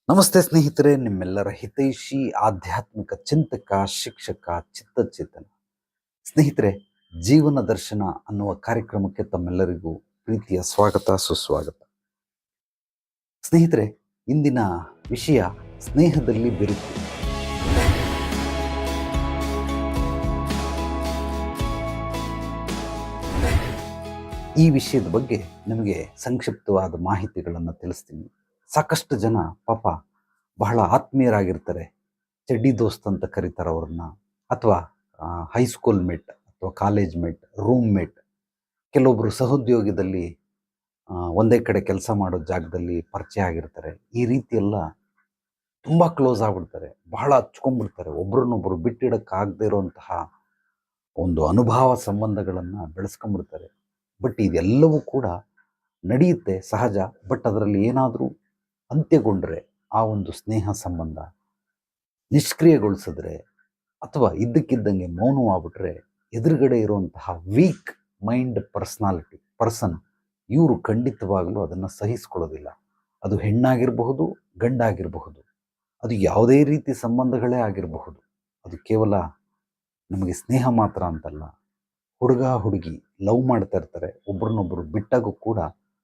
ನಮಸ್ತೆ ಸ್ನೇಹಿತರೆ, ನಿಮ್ಮೆಲ್ಲರ ಹಿತೈಷಿ ಆಧ್ಯಾತ್ಮಿಕ ಚಿಂತಕ, ಶಿಕ್ಷಕ, ಚಿತ್ತಚೇತನ. ಸ್ನೇಹಿತರೆ, ಜೀವನ ದರ್ಶನ ಅನ್ನುವ ಕಾರ್ಯಕ್ರಮಕ್ಕೆ ತಮ್ಮೆಲ್ಲರಿಗೂ ಪ್ರೀತಿಯ ಸ್ವಾಗತ, ಸುಸ್ವಾಗತ. ಸ್ನೇಹಿತರೆ, ಇಂದಿನ ವಿಷಯ ಸ್ನೇಹದಲ್ಲಿ ಬೆರೆತು. ಈ ವಿಷಯದ ಬಗ್ಗೆ ನಿಮಗೆ ಸಂಕ್ಷಿಪ್ತವಾದ ಮಾಹಿತಿಗಳನ್ನು ತಿಳಿಸ್ತೀನಿ. ಸಾಕಷ್ಟು ಜನ ಪಾಪ ಬಹಳ ಆತ್ಮೀಯರಾಗಿರ್ತಾರೆ. ಚಡ್ಡಿ ದೋಸ್ತ್ ಅಂತ ಕರೀತಾರೆ ಅವ್ರನ್ನ, ಅಥವಾ ಹೈಸ್ಕೂಲ್ ಮೇಟ್ ಅಥವಾ ಕಾಲೇಜ್ ಮೇಟ್, ರೂಮ್ ಮೇಟ್. ಕೆಲವೊಬ್ಬರು ಸಹೋದ್ಯೋಗದಲ್ಲಿ ಒಂದೇ ಕಡೆ ಕೆಲಸ ಮಾಡೋ ಜಾಗದಲ್ಲಿ ಪರಿಚಯ ಆಗಿರ್ತಾರೆ. ಈ ರೀತಿ ಎಲ್ಲ ತುಂಬ ಕ್ಲೋಸ್ ಆಗ್ಬಿಡ್ತಾರೆ, ಬಹಳ ಹಚ್ಕೊಂಡ್ಬಿಡ್ತಾರೆ. ಒಬ್ರನ್ನೊಬ್ರು ಬಿಟ್ಟಿಡೋಕ್ಕಾಗದೇ ಇರೋಂತಹ ಒಂದು ಅನುಭವ ಸಂಬಂಧಗಳನ್ನು ಬೆಳೆಸ್ಕೊಂಡ್ಬಿಡ್ತಾರೆ. ಬಟ್ ಇದೆಲ್ಲವೂ ಕೂಡ ನಡೆಯುತ್ತೆ, ಸಹಜ. ಬಟ್ ಅದರಲ್ಲಿ ಏನಾದರೂ ಅಂತ್ಯಗೊಂಡ್ರೆ, ಆ ಒಂದು ಸ್ನೇಹ ಸಂಬಂಧ ನಿಷ್ಕ್ರಿಯಗೊಳಿಸಿದ್ರೆ ಅಥವಾ ಇದ್ದಕ್ಕಿದ್ದಂಗೆ ಮೌನವಾಗ್ಬಿಟ್ರೆ, ಎದುರುಗಡೆ ಇರುವಂತಹ ವೀಕ್ ಮೈಂಡ್ ಪರ್ಸನ್ ಇವರು ಖಂಡಿತವಾಗಲೂ ಅದನ್ನು ಸಹಿಸ್ಕೊಳ್ಳೋದಿಲ್ಲ. ಅದು ಹೆಣ್ಣಾಗಿರಬಹುದು, ಗಂಡಾಗಿರಬಹುದು, ಅದು ಯಾವುದೇ ರೀತಿ ಸಂಬಂಧಗಳೇ ಆಗಿರಬಹುದು. ಅದು ಕೇವಲ ನಮಗೆ ಸ್ನೇಹ ಮಾತ್ರ ಅಂತಲ್ಲ. ಹುಡುಗ ಹುಡುಗಿ ಲವ್ ಮಾಡ್ತಾ ಇರ್ತಾರೆ, ಒಬ್ರನ್ನೊಬ್ಬರು ಬಿಟ್ಟಾಗೂ ಕೂಡ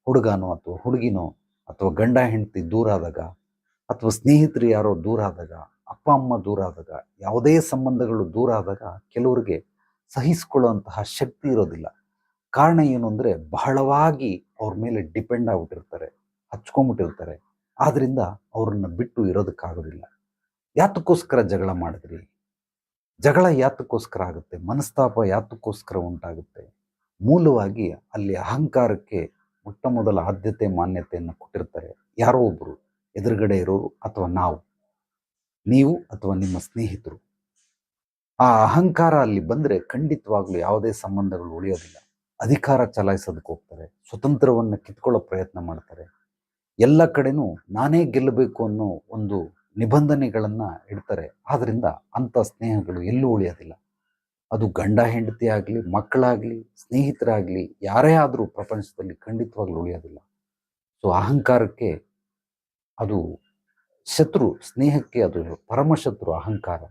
ಹುಡುಗನೋ ಅಥವಾ ಹುಡುಗಿನೋ ಅಥವಾ ಗಂಡ ಹೆಂಡತಿ ದೂರ ಆದಾಗ, ಅಥವಾ ಸ್ನೇಹಿತರು ಯಾರೋ ದೂರ ಆದಾಗ, ಅಪ್ಪ ಅಮ್ಮ ದೂರ ಆದಾಗ, ಯಾವುದೇ ಸಂಬಂಧಗಳು ದೂರ ಆದಾಗ ಕೆಲವರಿಗೆ ಸಹಿಸ್ಕೊಳ್ಳುವಂತಹ ಶಕ್ತಿ ಇರೋದಿಲ್ಲ. ಕಾರಣ ಏನು ಅಂದರೆ, ಬಹಳವಾಗಿ ಅವ್ರ ಮೇಲೆ ಡಿಪೆಂಡ್ ಆಗಿಬಿಟ್ಟಿರ್ತಾರೆ, ಹಚ್ಕೊಂಡ್ಬಿಟ್ಟಿರ್ತಾರೆ. ಆದ್ದರಿಂದ ಅವ್ರನ್ನ ಬಿಟ್ಟು ಇರೋದಕ್ಕಾಗೋದಿಲ್ಲ. ಯಾತಕ್ಕೋಸ್ಕರ ಜಗಳ ಮಾಡಿದ್ರಿ? ಜಗಳ ಯಾತಕ್ಕೋಸ್ಕರ ಆಗುತ್ತೆ? ಮನಸ್ತಾಪ ಯಾತಕ್ಕೋಸ್ಕರ ಉಂಟಾಗುತ್ತೆ? ಮೂಲವಾಗಿ ಅಲ್ಲಿ ಅಹಂಕಾರಕ್ಕೆ ಮೊಟ್ಟ ಮೊದಲ ಆದ್ಯತೆ, ಮಾನ್ಯತೆಯನ್ನು ಕೊಟ್ಟಿರ್ತಾರೆ ಯಾರೋ ಒಬ್ಬರು, ಎದುರುಗಡೆ ಇರೋರು ಅಥವಾ ನೀವು ಅಥವಾ ನಿಮ್ಮ ಸ್ನೇಹಿತರು. ಆ ಅಹಂಕಾರ ಅಲ್ಲಿ ಬಂದರೆ ಖಂಡಿತವಾಗ್ಲೂ ಯಾವುದೇ ಸಂಬಂಧಗಳು ಉಳಿಯೋದಿಲ್ಲ. ಅಧಿಕಾರ ಚಲಾಯಿಸೋದಕ್ಕೆ ಹೋಗ್ತಾರೆ, ಸ್ವತಂತ್ರವನ್ನು ಕಿತ್ಕೊಳ್ಳೋ ಪ್ರಯತ್ನ ಮಾಡ್ತಾರೆ. ಎಲ್ಲ ಕಡೆನೂ ನಾನೇ ಗೆಲ್ಲಬೇಕು ಅನ್ನೋ ಒಂದು ನಿಬಂಧನೆಗಳನ್ನು ಇಡ್ತಾರೆ. ಆದ್ದರಿಂದ ಅಂಥ ಸ್ನೇಹಗಳು ಎಲ್ಲೂ ಉಳಿಯೋದಿಲ್ಲ. ಅದು ಗಂಡ ಹೆಂಡತಿ ಆಗಲಿ, ಮಕ್ಕಳಾಗಲಿ, ಸ್ನೇಹಿತರಾಗಲಿ, ಯಾರೇ ಆದರೂ ಪ್ರಪಂಚದಲ್ಲಿ ಖಂಡಿತವಾಗ್ಲೂ ಉಳಿಯೋದಿಲ್ಲ. ಸೊ ಅಹಂಕಾರಕ್ಕೆ ಅದು ಶತ್ರು, ಸ್ನೇಹಕ್ಕೆ ಅದು ಪರಮಶತ್ರು ಅಹಂಕಾರ.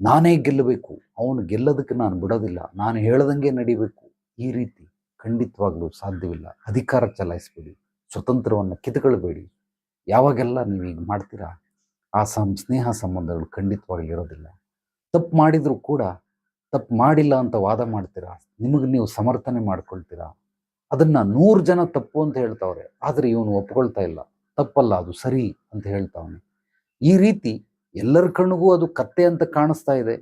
ನಾನೇ ಗೆಲ್ಲಬೇಕು, ಅವನು ಗೆಲ್ಲೋದಕ್ಕೆ ನಾನು ಬಿಡೋದಿಲ್ಲ, ನಾನು ಹೇಳ್ದಂಗೆ ನಡಿಬೇಕು, ಈ ರೀತಿ ಖಂಡಿತವಾಗ್ಲೂ ಸಾಧ್ಯವಿಲ್ಲ. ಅಧಿಕಾರ ಚಲಾಯಿಸಬೇಡಿ, ಸ್ವತಂತ್ರವನ್ನು ಕಿತ್ಕೊಳ್ಬೇಡಿ. ಯಾವಾಗೆಲ್ಲ ನೀವು ಈಗ ಮಾಡ್ತೀರಾ, ಆ ಸ್ನೇಹ ಸಂಬಂಧಗಳು ಖಂಡಿತವಾಗ್ಲೂ ಇರೋದಿಲ್ಲ. ತಪ್ಪು ಮಾಡಿದರೂ ಕೂಡ ತಪ್ಪು ಮಾಡಿಲ್ಲ ಅಂತ ವಾದ ಮಾಡ್ತೀರಾ, ನಿಮಗೆ ನೀವು ಸಮರ್ಥನೆ ಮಾಡ್ಕೊಳ್ತೀರಾ. ಅದನ್ನು 100 ಜನ ತಪ್ಪು ಅಂತ ಹೇಳ್ತಾವ್ರೆ, ಆದರೆ ಇವನು ಒಪ್ಕೊಳ್ತಾ ಇಲ್ಲ, ತಪ್ಪಲ್ಲ ಅದು ಸರಿ ಅಂತ ಹೇಳ್ತಾವನೆ. ಈ ರೀತಿ ಎಲ್ಲರ ಕಣ್ಣಿಗೂ ಅದು ಕತ್ತೆ ಅಂತ ಕಾಣಿಸ್ತಾ ಇದೆ.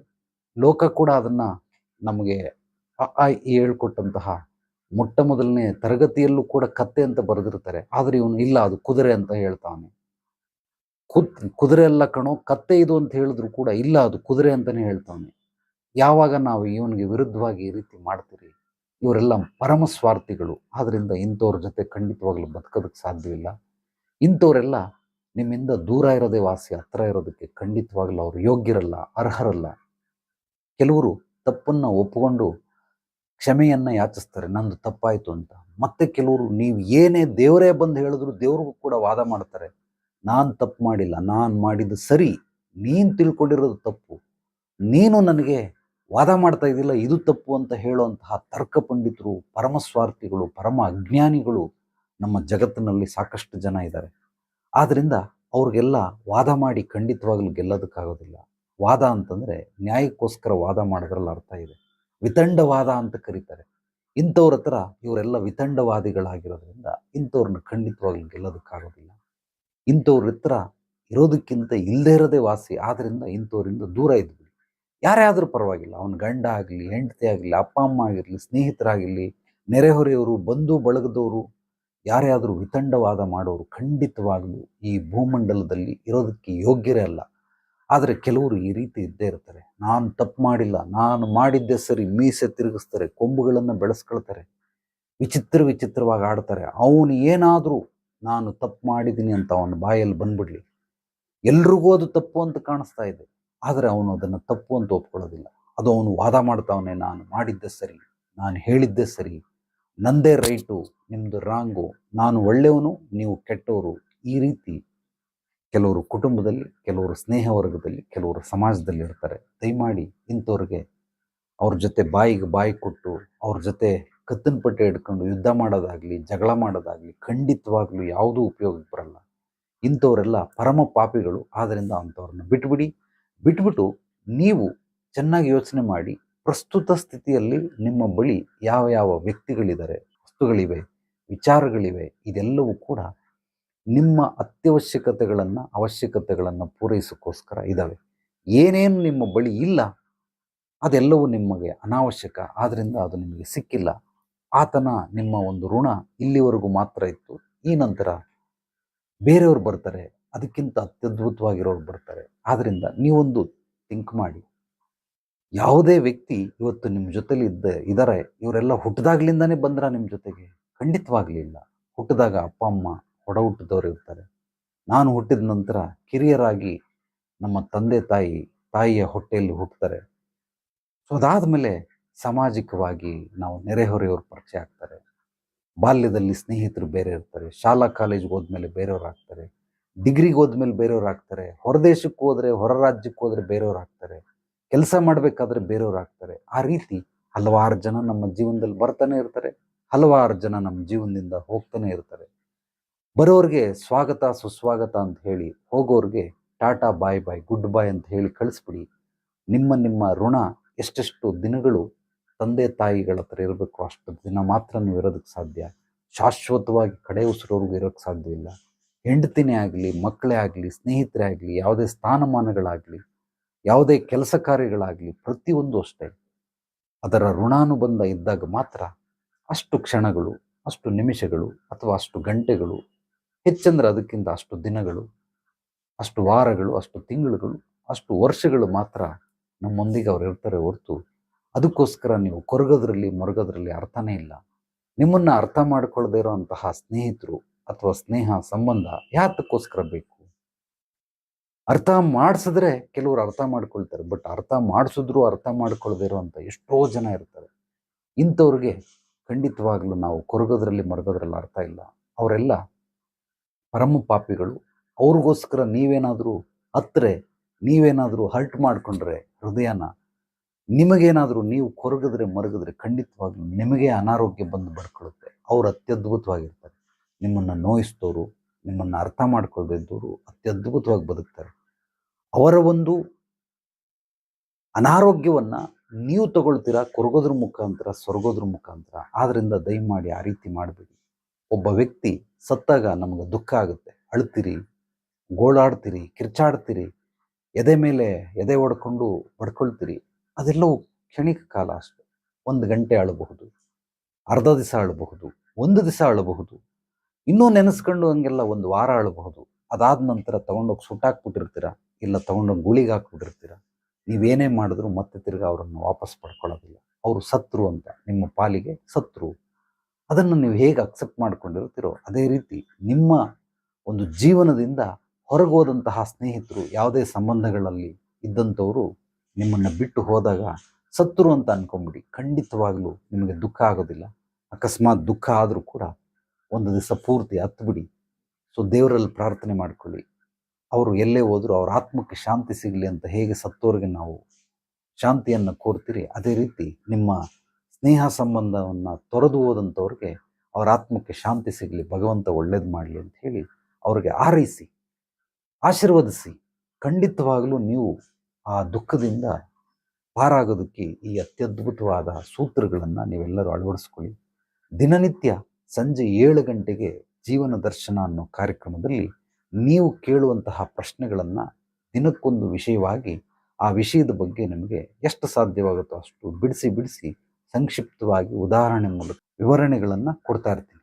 ಲೋಕ ಕೂಡ ಅದನ್ನು ನಮಗೆ ಹೇಳ್ಕೊಟ್ಟಂತಹ ಮೊಟ್ಟ ಮೊದಲನೇ ತರಗತಿಯಲ್ಲೂ ಕೂಡ ಕತ್ತೆ ಅಂತ ಬರೆದಿರ್ತಾರೆ. ಆದರೆ ಇವನು ಇಲ್ಲ, ಅದು ಕುದುರೆ ಅಂತ ಹೇಳ್ತಾವನೆ. ಕುದುರೆ ಅಲ್ಲ ಕಣೋ, ಕತ್ತೆ ಇದು ಅಂತ ಹೇಳಿದ್ರು ಕೂಡ ಇಲ್ಲ, ಅದು ಕುದುರೆ ಅಂತಲೇ ಹೇಳ್ತಾವನೆ. ಯಾವಾಗ ನಾವು ಇವನಿಗೆ ವಿರುದ್ಧವಾಗಿ ಈ ರೀತಿ ಮಾಡ್ತೀರಿ? ಇವರೆಲ್ಲ ಪರಮ ಸ್ವಾರ್ಥಿಗಳು. ಆದ್ದರಿಂದ ಇಂಥವ್ರ ಜೊತೆ ಖಂಡಿತವಾಗ್ಲೂ ಬದುಕೋದಕ್ಕೆ ಸಾಧ್ಯವಿಲ್ಲ. ಇಂಥವರೆಲ್ಲ ನಿಮ್ಮಿಂದ ದೂರ ಇರೋದೇ ವಾಸಿ, ಹತ್ರ ಇರೋದಕ್ಕೆ ಖಂಡಿತವಾಗ್ಲೂ ಅವರು ಯೋಗ್ಯರಲ್ಲ, ಅರ್ಹರಲ್ಲ. ಕೆಲವರು ತಪ್ಪನ್ನು ಒಪ್ಪಿಕೊಂಡು ಕ್ಷಮೆಯನ್ನು ಯಾಚಿಸ್ತಾರೆ, ನಂದು ತಪ್ಪಾಯಿತು ಅಂತ. ಮತ್ತೆ ಕೆಲವರು ನೀವು ಏನೇ ದೇವರೇ ಬಂದು ಹೇಳಿದ್ರು ದೇವ್ರಿಗೂ ಕೂಡ ವಾದ ಮಾಡ್ತಾರೆ, ನಾನು ತಪ್ಪು ಮಾಡಿಲ್ಲ, ನಾನು ಮಾಡಿದ್ದು ಸರಿ, ನೀನು ತಿಳ್ಕೊಂಡಿರೋದು ತಪ್ಪು, ನೀನು ನನಗೆ ವಾದ ಮಾಡ್ತಾ ಇದ್ದಿಲ್ಲ, ಇದು ತಪ್ಪು ಅಂತ ಹೇಳುವಂತಹ ತರ್ಕ ಪಂಡಿತರು, ಪರಮಸ್ವಾರ್ಥಿಗಳು, ಪರಮ ಅಜ್ಞಾನಿಗಳು ನಮ್ಮ ಜಗತ್ತಿನಲ್ಲಿ ಸಾಕಷ್ಟು ಜನ ಇದ್ದಾರೆ. ಆದ್ದರಿಂದ ಅವ್ರಿಗೆಲ್ಲ ವಾದ ಮಾಡಿ ಖಂಡಿತವಾಗ್ಲೂ ಗೆಲ್ಲೋದಕ್ಕಾಗೋದಿಲ್ಲ. ವಾದ ಅಂತಂದರೆ ನ್ಯಾಯಕ್ಕೋಸ್ಕರ ವಾದ ಮಾಡೋದ್ರಲ್ಲಿ ಅರ್ಥ ಇದೆ. ವಿತಂಡವಾದ ಅಂತ ಕರೀತಾರೆ. ಇಂಥವ್ರ ಹತ್ರ ಇವರೆಲ್ಲ ವಿತಂಡವಾದಿಗಳಾಗಿರೋದ್ರಿಂದ ಇಂಥವ್ರನ್ನ ಖಂಡಿತವಾಗ್ಲೂ ಗೆಲ್ಲೋದಕ್ಕಾಗೋದಿಲ್ಲ. ಇಂಥವ್ರ ಹತ್ರ ಇರೋದಕ್ಕಿಂತ ಇಲ್ಲದೇ ಇರೋದೇ ವಾಸಿ. ಆದ್ದರಿಂದ ಇಂಥವ್ರಿಂದ ದೂರ ಇದ್ಬಿಡಿ. ಯಾರೇ ಆದರೂ ಪರವಾಗಿಲ್ಲ, ಅವನ ಗಂಡ ಆಗಲಿ, ಹೆಂಡತಿ ಆಗಲಿ, ಅಪ್ಪ ಅಮ್ಮ ಆಗಿರಲಿ, ಸ್ನೇಹಿತರಾಗಿರಲಿ, ನೆರೆಹೊರೆಯವರು, ಬಂಧು ಬಳಗದವರು, ಯಾರೇ ಆದರೂ ವಿತಂಡವಾದ ಮಾಡೋರು ಖಂಡಿತವಾಗಲೂ ಈ ಭೂಮಂಡಲದಲ್ಲಿ ಇರೋದಕ್ಕೆ ಯೋಗ್ಯರೇ ಅಲ್ಲ. ಆದರೆ ಕೆಲವರು ಈ ರೀತಿ ಇದ್ದೇ ಇರ್ತಾರೆ. ನಾನು ತಪ್ಪು ಮಾಡಿಲ್ಲ, ನಾನು ಮಾಡಿದ್ದೆ ಸರಿ, ಮೀಸೆ ತಿರುಗಿಸ್ತಾರೆ, ಕೊಂಬುಗಳನ್ನು ಬೆಳೆಸ್ಕೊಳ್ತಾರೆ, ವಿಚಿತ್ರವಾಗಿ ಆಡ್ತಾರೆ. ಅವನು ಏನಾದರೂ ನಾನು ತಪ್ಪು ಮಾಡಿದ್ದೀನಿ ಅಂತ ಅವನ ಬಾಯಲ್ಲಿ ಬಂದ್ಬಿಡ್ಲಿ, ಎಲ್ರಿಗೂ ಅದು ತಪ್ಪು ಅಂತ ಕಾಣಿಸ್ತಾ ಇದೆ, ಆದರೆ ಅವನು ಅದನ್ನು ತಪ್ಪು ಅಂತ ಒಪ್ಕೊಳ್ಳೋದಿಲ್ಲ. ಅದು ಅವನು ವಾದ ಮಾಡ್ತಾವನೆ, ನಾನು ಮಾಡಿದ್ದೆ ಸರಿ, ನಾನು ಹೇಳಿದ್ದೆ ಸರಿ, ನಂದೇ ರೈಟು, ನಿಮ್ಮದು ರಾಂಗು, ನಾನು ಒಳ್ಳೆಯವನು, ನೀವು ಕೆಟ್ಟವರು. ಈ ರೀತಿ ಕೆಲವರು ಕುಟುಂಬದಲ್ಲಿ, ಕೆಲವರು ಸ್ನೇಹ ವರ್ಗದಲ್ಲಿ, ಕೆಲವರು ಸಮಾಜದಲ್ಲಿ ಇರ್ತಾರೆ. ದಯಮಾಡಿ ಇಂಥವ್ರಿಗೆ ಅವ್ರ ಜೊತೆ ಬಾಯಿಗೆ ಬಾಯಿ ಕೊಟ್ಟು ಅವ್ರ ಜೊತೆ ಕತ್ತಿನ ಪಟ್ಟೆ ಹಿಡ್ಕೊಂಡು ಯುದ್ಧ ಮಾಡೋದಾಗಲಿ, ಜಗಳ ಮಾಡೋದಾಗಲಿ ಖಂಡಿತವಾಗ್ಲೂ ಯಾವುದೂ ಉಪಯೋಗಕ್ಕೆ ಬರಲ್ಲ. ಇಂಥವರೆಲ್ಲ ಪರಮ ಪಾಪಿಗಳು. ಆದ್ದರಿಂದ ಅಂಥವ್ರನ್ನ ಬಿಟ್ಬಿಟ್ಟು ನೀವು ಚೆನ್ನಾಗಿ ಯೋಚನೆ ಮಾಡಿ, ಪ್ರಸ್ತುತ ಸ್ಥಿತಿಯಲ್ಲಿ ನಿಮ್ಮ ಬಳಿ ಯಾವ ಯಾವ ವ್ಯಕ್ತಿಗಳಿದ್ದಾರೆ, ವಸ್ತುಗಳಿವೆ, ವಿಚಾರಗಳಿವೆ, ಇದೆಲ್ಲವೂ ಕೂಡ ನಿಮ್ಮ ಅವಶ್ಯಕತೆಗಳನ್ನು ಪೂರೈಸೋಕ್ಕೋಸ್ಕರ ಇದ್ದಾವೆ. ಏನೇನು ನಿಮ್ಮ ಬಳಿ ಇಲ್ಲ ಅದೆಲ್ಲವೂ ನಿಮಗೆ ಅನಾವಶ್ಯಕ, ಆದ್ದರಿಂದ ಅದು ನಿಮಗೆ ಸಿಕ್ಕಿಲ್ಲ. ಆತನ ನಿಮ್ಮ ಒಂದು ಋಣ ಇಲ್ಲಿವರೆಗೂ ಮಾತ್ರ ಇತ್ತು. ಈ ನಂತರ ಬೇರೆಯವರು ಬರ್ತಾರೆ, ಅದಕ್ಕಿಂತ ಅತ್ಯದ್ಭುತವಾಗಿರೋರು ಬರ್ತಾರೆ. ಆದ್ದರಿಂದ ನೀವೊಂದು ಥಿಂಕ್ ಮಾಡಿ, ಯಾವುದೇ ವ್ಯಕ್ತಿ ಇವತ್ತು ನಿಮ್ಮ ಜೊತೆಲಿ ಇದ್ದಾರೆ, ಇವರೆಲ್ಲ ಹುಟ್ಟಿದಾಗ್ಲಿಂದಾನೇ ಬಂದ್ರ ನಿಮ್ಮ ಜೊತೆಗೆ? ಖಂಡಿತವಾಗ್ಲಿಲ್ಲ. ಹುಟ್ಟಿದಾಗ ಅಪ್ಪ ಅಮ್ಮ ಒಡ ಹುಟ್ಟಿದವರು ಇರ್ತಾರೆ. ನಾನು ಹುಟ್ಟಿದ ನಂತರ ಕಿರಿಯರಾಗಿ ನಮ್ಮ ತಾಯಿಯ ಹೊಟ್ಟೆಯಲ್ಲಿ ಹುಟ್ಟುತ್ತಾರೆ. ಸೊ ಅದಾದಮೇಲೆ ಸಾಮಾಜಿಕವಾಗಿ ನಾವು ನೆರೆಹೊರೆಯವರು ಪರಿಚಯ ಆಗ್ತಾರೆ. ಬಾಲ್ಯದಲ್ಲಿ ಸ್ನೇಹಿತರು ಬೇರೆ ಇರ್ತಾರೆ, ಶಾಲಾ ಕಾಲೇಜ್ಗೆ ಹೋದ್ಮೇಲೆ ಬೇರೆಯವ್ರು ಆಗ್ತಾರೆ, ಡಿಗ್ರಿಗೆ ಹೋದ್ಮೇಲೆ ಬೇರೆಯವ್ರು ಆಗ್ತಾರೆ, ಹೊರದೇಶಕ್ಕೆ ಹೋದರೆ, ಹೊರ ರಾಜ್ಯಕ್ಕೆ ಹೋದರೆ ಬೇರೆಯವ್ರು ಆಗ್ತಾರೆ, ಕೆಲಸ ಮಾಡಬೇಕಾದ್ರೆ ಬೇರೆಯವ್ರು ಆಗ್ತಾರೆ. ಆ ರೀತಿ ಹಲವಾರು ಜನ ನಮ್ಮ ಜೀವನದಲ್ಲಿ ಬರ್ತಾನೆ ಇರ್ತಾರೆ, ಹಲವಾರು ಜನ ನಮ್ಮ ಜೀವನದಿಂದ ಹೋಗ್ತಾನೆ ಇರ್ತಾರೆ. ಬರೋರಿಗೆ ಸ್ವಾಗತ ಸುಸ್ವಾಗತ ಅಂತ ಹೇಳಿ, ಹೋಗೋರಿಗೆ ಟಾಟಾ ಬಾಯ್ ಬಾಯ್ ಗುಡ್ ಬಾಯ್ ಅಂತ ಹೇಳಿ ಕಳಿಸ್ಬಿಡಿ. ನಿಮ್ಮ ಋಣ ಎಷ್ಟೆಷ್ಟು ದಿನಗಳು ತಂದೆ ತಾಯಿಗಳ ಹತ್ರ ಇರಬೇಕು ಅಷ್ಟು ದಿನ ಮಾತ್ರ ನೀವು ಇರೋದಕ್ಕೆ ಸಾಧ್ಯ. ಶಾಶ್ವತವಾಗಿ ಕಡೆ ಉಸಿರೋರ್ಗೂ ಇರೋಕ್ಕೆ ಸಾಧ್ಯವಿಲ್ಲ. ಹೆಂಡತಿನೇ ಆಗಲಿ, ಮಕ್ಕಳೇ ಆಗಲಿ, ಸ್ನೇಹಿತರೇ ಆಗಲಿ, ಯಾವುದೇ ಸ್ಥಾನಮಾನಗಳಾಗಲಿ, ಯಾವುದೇ ಕೆಲಸ ಕಾರ್ಯಗಳಾಗಲಿ, ಪ್ರತಿಯೊಂದು ಅಷ್ಟೇ ಅದರ ಋಣಾನುಬಂಧ ಇದ್ದಾಗ ಮಾತ್ರ ಅಷ್ಟು ಕ್ಷಣಗಳು, ಅಷ್ಟು ನಿಮಿಷಗಳು ಅಥವಾ ಅಷ್ಟು ಗಂಟೆಗಳು, ಹೆಚ್ಚಂದ್ರೆ ಅದಕ್ಕಿಂತ ಅಷ್ಟು ದಿನಗಳು, ಅಷ್ಟು ವಾರಗಳು, ಅಷ್ಟು ತಿಂಗಳುಗಳು, ಅಷ್ಟು ವರ್ಷಗಳು ಮಾತ್ರ ನಮ್ಮೊಂದಿಗೆ ಅವ್ರು ಇರ್ತಾರೆ ಹೊರತು ಅದಕ್ಕೋಸ್ಕರ ನೀವು ಕೊರಗೋದ್ರಲ್ಲಿ ಮರಗೋದ್ರಲ್ಲಿ ಅರ್ಥನೇ ಇಲ್ಲ. ನಿಮ್ಮನ್ನು ಅರ್ಥ ಮಾಡ್ಕೊಳ್ಳದೇ ಇರೋಂತಹ ಸ್ನೇಹಿತರು ಅಥವಾ ಸ್ನೇಹ ಸಂಬಂಧ ಯಾತಕ್ಕೋಸ್ಕರ ಬೇಕು? ಅರ್ಥ ಮಾಡಿಸಿದ್ರೆ ಕೆಲವರು ಅರ್ಥ ಮಾಡ್ಕೊಳ್ತಾರೆ, ಬಟ್ ಅರ್ಥ ಮಾಡಿಸಿದ್ರು ಅರ್ಥ ಮಾಡ್ಕೊಳ್ದೇ ಇರೋಂಥ ಎಷ್ಟೋ ಜನ ಇರ್ತಾರೆ. ಇಂಥವ್ರಿಗೆ ಖಂಡಿತವಾಗ್ಲೂ ನಾವು ಕೊರಗೋದ್ರಲ್ಲಿ ಮರಗೋದ್ರಲ್ಲಿ ಅರ್ಥ ಇಲ್ಲ. ಅವರೆಲ್ಲ ಪರಮ ಪಾಪಿಗಳು. ಅವ್ರಿಗೋಸ್ಕರ ನೀವೇನಾದರೂ ಹರ್ಟ್ ಮಾಡಿಕೊಂಡ್ರೆ ಹೃದಯನ, ನಿಮಗೇನಾದರೂ ನೀವು ಕೊರಗಿದ್ರೆ ಮರಗಿದ್ರೆ ಖಂಡಿತವಾಗ್ಲೂ ನಿಮಗೆ ಅನಾರೋಗ್ಯ ಬಂದು ಬಡ್ಕೊಳ್ಳುತ್ತೆ. ಅವ್ರು ಅತ್ಯದ್ಭುತವಾಗಿರ್ತಾರೆ. ನಿಮ್ಮನ್ನು ನೋಯಿಸಿದವರು, ನಿಮ್ಮನ್ನು ಅರ್ಥ ಮಾಡ್ಕೊಳ್ದೇ ಇದ್ದವರು ಅತ್ಯದ್ಭುತವಾಗಿ ಬದುಕ್ತಾರೆ. ಅವರ ಒಂದು ಅನಾರೋಗ್ಯವನ್ನು ನೀವು ತಗೊಳ್ತೀರಾ ಕೊರಗೋದ್ರ ಮುಖಾಂತರ, ಸೊರಗೋದ್ರ ಮುಖಾಂತರ. ಆದ್ದರಿಂದ ದಯಮಾಡಿ ಆ ರೀತಿ ಮಾಡಬೇಡಿ. ಒಬ್ಬ ವ್ಯಕ್ತಿ ಸತ್ತಾಗ ನಮಗೆ ದುಃಖ ಆಗುತ್ತೆ, ಅಳ್ತೀರಿ, ಗೋಳಾಡ್ತೀರಿ, ಕಿರ್ಚಾಡ್ತೀರಿ, ಎದೆ ಮೇಲೆ ಎದೆ ಹೊಡ್ಕೊಂಡು ಬಡ್ಕೊಳ್ತೀರಿ. ಅದೆಲ್ಲವೂ ಕ್ಷಣಿಕ ಕಾಲ ಅಷ್ಟೆ. 1 ಗಂಟೆ ಅಳಬಹುದು, ಅರ್ಧ ದಿವಸ ಅಳಬಹುದು, 1 ದಿವಸ ಅಳಬಹುದು, ಇನ್ನೂ ನೆನೆಸ್ಕೊಂಡು ಹಂಗೆಲ್ಲ 1 ವಾರ ಅಳಬಹುದು. ಅದಾದ ನಂತರ ತೊಗೊಂಡೋಗಿ ಸುಟ್ಟಾಕ್ಬಿಟ್ಟಿರ್ತೀರ, ಇಲ್ಲ ತೊಗೊಂಡೋಗಿ ಗುಳಿಗೆ ಹಾಕ್ಬಿಟ್ಟಿರ್ತೀರ. ನೀವೇನೇ ಮಾಡಿದ್ರು ಮತ್ತೆ ತಿರ್ಗಿ ಅವರನ್ನು ವಾಪಸ್ ಪಡ್ಕೊಳ್ಳೋದಿಲ್ಲ. ಅವರು ಸತ್ರು ಅಂತ, ನಿಮ್ಮ ಪಾಲಿಗೆ ಸತ್ರು. ಅದನ್ನು ನೀವು ಹೇಗೆ ಅಕ್ಸೆಪ್ಟ್ ಮಾಡ್ಕೊಂಡಿರ್ತೀರೋ ಅದೇ ರೀತಿ ನಿಮ್ಮ ಒಂದು ಜೀವನದಿಂದ ಹೊರಗೋದಂತಹ ಸ್ನೇಹಿತರು, ಯಾವುದೇ ಸಂಬಂಧಗಳಲ್ಲಿ ಇದ್ದಂಥವರು ನಿಮ್ಮನ್ನು ಬಿಟ್ಟು ಹೋದಾಗ ಸತ್ರು ಅಂತ ಅನ್ಕೊಂಬಿಡಿ. ಖಂಡಿತವಾಗ್ಲೂ ನಿಮಗೆ ದುಃಖ ಆಗೋದಿಲ್ಲ. ಅಕಸ್ಮಾತ್ ದುಃಖ ಆದರೂ ಕೂಡ 1 ದಿವಸ ಪೂರ್ತಿ ಹತ್ಬಿಡಿ. ಸೊ ದೇವರಲ್ಲಿ ಪ್ರಾರ್ಥನೆ ಮಾಡ್ಕೊಳ್ಳಿ, ಅವರು ಎಲ್ಲೇ ಹೋದರೂ ಅವ್ರ ಆತ್ಮಕ್ಕೆ ಶಾಂತಿ ಸಿಗಲಿ ಅಂತ ಹೇಗೆ ಸತ್ತೋರಿಗೆ ನಾವು ಶಾಂತಿಯನ್ನು ಕೋರ್ತೀರಿ, ಅದೇ ರೀತಿ ನಿಮ್ಮ ಸ್ನೇಹ ಸಂಬಂಧವನ್ನು ತೊರೆದು ಹೋದಂಥವ್ರಿಗೆ ಅವ್ರ ಆತ್ಮಕ್ಕೆ ಶಾಂತಿ ಸಿಗಲಿ, ಭಗವಂತ ಒಳ್ಳೇದು ಮಾಡಲಿ ಅಂತ ಹೇಳಿ ಅವ್ರಿಗೆ ಹಾರೈಸಿ, ಆಶೀರ್ವದಿಸಿ. ಖಂಡಿತವಾಗಲೂ ನೀವು ಆ ದುಃಖದಿಂದ ಪಾರಾಗೋದಕ್ಕೆ ಈ ಅತ್ಯದ್ಭುತವಾದ ಸೂತ್ರಗಳನ್ನು ನೀವೆಲ್ಲರೂ ಅಳವಡಿಸ್ಕೊಳ್ಳಿ. ದಿನನಿತ್ಯ ಸಂಜೆ 7 ಗಂಟೆಗೆ ಜೀವನ ದರ್ಶನ ಅನ್ನೋ ಕಾರ್ಯಕ್ರಮದಲ್ಲಿ ನೀವು ಕೇಳುವಂತಹ ಪ್ರಶ್ನೆಗಳನ್ನು ದಿನಕ್ಕೊಂದು ವಿಷಯವಾಗಿ, ಆ ವಿಷಯದ ಬಗ್ಗೆ ನಿಮಗೆ ಎಷ್ಟು ಸಾಧ್ಯವಾಗುತ್ತೋ ಅಷ್ಟು ಬಿಡಿಸಿ ಸಂಕ್ಷಿಪ್ತವಾಗಿ ಉದಾಹರಣೆ ಮೂಲಕ ವಿವರಣೆಗಳನ್ನು ಕೊಡ್ತಾ ಇರ್ತೀನಿ.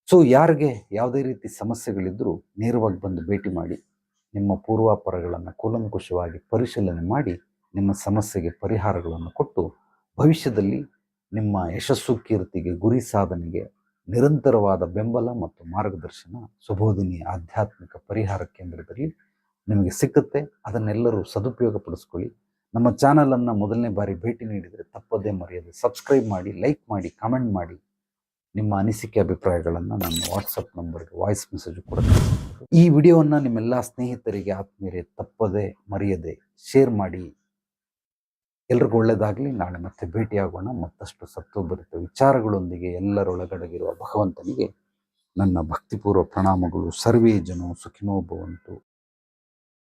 ಸೊ ಯಾರಿಗೆ ಯಾವುದೇ ರೀತಿ ಸಮಸ್ಯೆಗಳಿದ್ದರೂ ನೇರವಾಗಿ ಬಂದು ಭೇಟಿ ಮಾಡಿ, ನಿಮ್ಮ ಪೂರ್ವಾಪರಗಳನ್ನು ಕೂಲಂಕುಷವಾಗಿ ಪರಿಶೀಲನೆ ಮಾಡಿ ನಿಮ್ಮ ಸಮಸ್ಯೆಗೆ ಪರಿಹಾರಗಳನ್ನು ಕೊಟ್ಟು ಭವಿಷ್ಯದಲ್ಲಿ ನಿಮ್ಮ ಯಶಸ್ಸು, ಕೀರ್ತಿಗೆ, ಗುರಿ ಸಾಧನೆಗೆ ನಿರಂತರವಾದ ಬೆಂಬಲ ಮತ್ತು ಮಾರ್ಗದರ್ಶನ ಸುಬೋಧಿನಿ ಆಧ್ಯಾತ್ಮಿಕ ಪರಿಹಾರ ಕೇಂದ್ರದಲ್ಲಿ ನಿಮಗೆ ಸಿಕ್ಕುತ್ತೆ. ಅದನ್ನೆಲ್ಲರೂ ಸದುಪಯೋಗ ಪಡಿಸ್ಕೊಳ್ಳಿ. ನಮ್ಮ ಚಾನಲನ್ನು ಮೊದಲನೇ ಬಾರಿ ಭೇಟಿ ನೀಡಿದರೆ ತಪ್ಪದೇ ಮರೆಯದೆ ಸಬ್ಸ್ಕ್ರೈಬ್ ಮಾಡಿ, ಲೈಕ್ ಮಾಡಿ, ಕಮೆಂಟ್ ಮಾಡಿ. ನಿಮ್ಮ ಅನಿಸಿಕೆ ಅಭಿಪ್ರಾಯಗಳನ್ನು ನನ್ನ ವಾಟ್ಸಪ್ ನಂಬರ್ಗೆ ವಾಯ್ಸ್ ಮೆಸೇಜ್ ಕೂಡ ಈ ವಿಡಿಯೋವನ್ನು ನಿಮ್ಮೆಲ್ಲ ಸ್ನೇಹಿತರಿಗೆ ಆತ್ಮೀಯರೇ ತಪ್ಪದೆ ಮರೆಯದೆ ಶೇರ್ ಮಾಡಿ. ಎಲ್ರಿಗೂ ಒಳ್ಳೆಯದಾಗಲಿ. ನಾಳೆ ಮತ್ತೆ ಭೇಟಿಯಾಗೋಣ ಮತ್ತಷ್ಟು ಸತ್ವಭರಿತ ವಿಚಾರಗಳೊಂದಿಗೆ. ಎಲ್ಲರೊಳಗಡೆಗಿರುವ ಭಗವಂತನಿಗೆ ನನ್ನ ಭಕ್ತಿಪೂರ್ವ ಪ್ರಣಾಮಗಳು. ಸರ್ವೇ ಜನೋ ಸುಖಿನೋ ಭವಂತು.